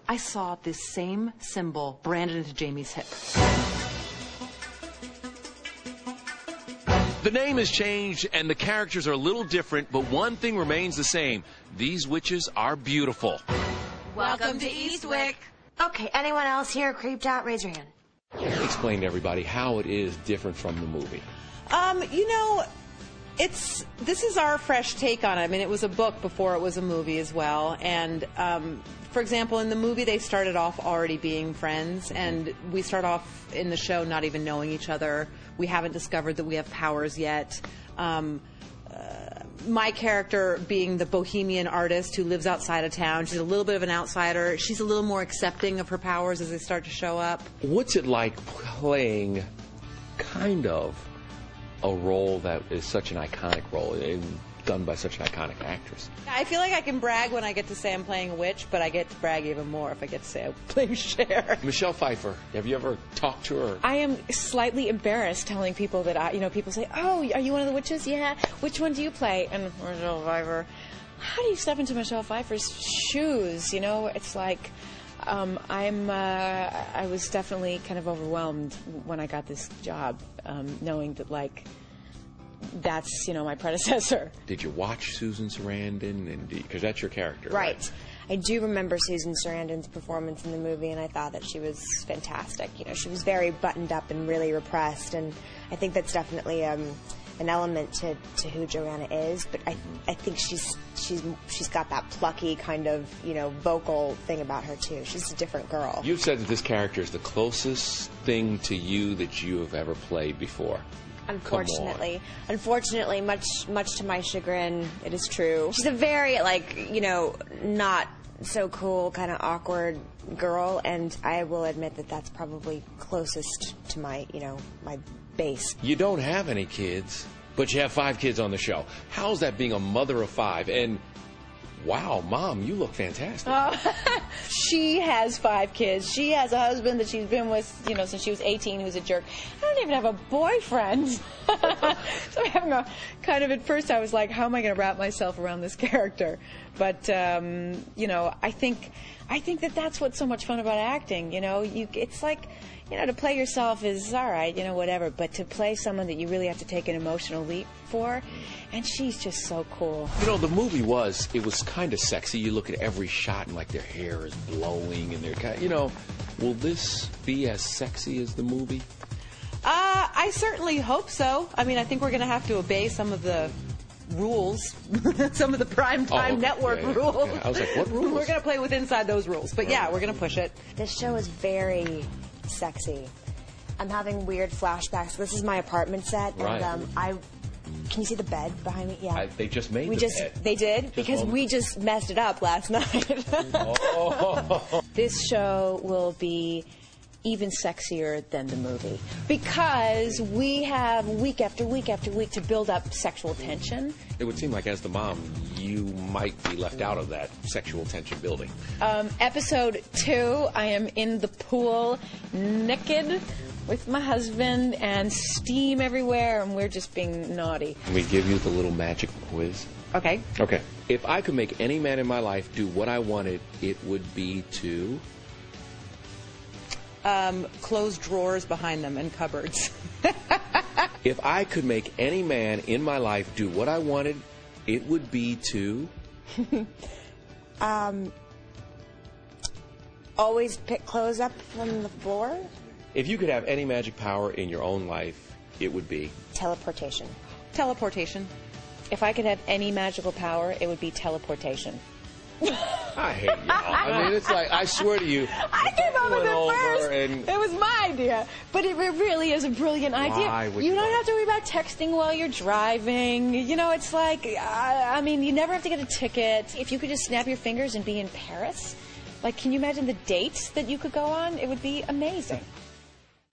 I saw this same symbol branded into Jamie's hip. The name has changed and the characters are a little different, but one thing remains the same. These witches are beautiful. Welcome to Eastwick. Okay, anyone else here creeped out? Raise your hand. Explain to everybody how it is different from the movie. You know, this is our fresh take on it. I mean, it was a book before it was a movie as well. And, for example, in the movie, they started off already being friends. And we start off in the show not even knowing each other. We haven't discovered that we have powers yet. My character being the bohemian artist who lives outside of town. She's a little bit of an outsider. She's a little more accepting of her powers as they start to show up. What's it like playing kind of a role that is such an iconic role, done by such an iconic actress? I feel like I can brag when I get to say I'm playing a witch, but I get to brag even more if I get to say I'm playing Cher. Michelle Pfeiffer, have you ever talked to her? I am slightly embarrassed telling people that people say, "Oh, are you one of the witches?" Yeah. Which one do you play? And Michelle Pfeiffer. How do you step into Michelle Pfeiffer's shoes? You know, it's like I was definitely kind of overwhelmed when I got this job, knowing that that's my predecessor. Did you watch Susan Sarandon? Because that's your character, Right. I do remember Susan Sarandon's performance in the movie, and I thought that she was fantastic. She was very buttoned up and really repressed, and I think that's definitely an element to who Joanna is. But I think she's got that plucky kind of vocal thing about her too. She's a different girl. You've said that this character is the closest thing to you that you have ever played before. Unfortunately, much to my chagrin, it is true. She's a very not so cool, kind of awkward girl, and I will admit that that's probably closest to my my base. You don't have any kids, but you have 5 kids on the show. How's that being a mother of 5? And wow, Mom, you look fantastic. She has 5 kids. She has a husband that she's been with, since she was 18, who's a jerk. I don't even have a boyfriend. So I'm having a kind of, at first I was like, how am I going to wrap myself around this character? But, I think that's what's so much fun about acting. It's like, to play yourself is all right, whatever. But to play someone that you really have to take an emotional leap for, and she's just so cool. The movie was kind of sexy. You look at every shot and their hair is blowing and they're kind of, will this be as sexy as the movie? I certainly hope so. I mean, I think we're going to have to obey some of the rules, some of the primetime network rules. Okay. I was like, what rules? We're going to play with inside those rules. But yeah, we're going to push it. This show is very sexy. I'm having weird flashbacks. This is my apartment set, and can you see the bed behind me? Yeah. They just made the bed. They did? Because we just messed it up last night. Oh. This show will be even sexier than the movie because we have week after week after week to build up sexual tension. It would seem like as the mom, you might be left out of that sexual tension building. Episode 2, I am in the pool naked with my husband and steam everywhere, and we're just being naughty. Can we give you the little magic quiz? Okay. Okay. If I could make any man in my life do what I wanted, it would be to... close drawers behind them and cupboards. If I could make any man in my life do what I wanted, it would be to... Always pick clothes up from the floor? If you could have any magic power in your own life, it would be... Teleportation. Teleportation. If I could have any magical power, it would be teleportation. I hate y'all. I mean, it's like, I swear to you, I came up with it first. And it was my idea. But it really is a brilliant idea. You don't have to worry about texting while you're driving. It's like, you never have to get a ticket. If you could just snap your fingers and be in Paris, can you imagine the dates that you could go on? It would be amazing.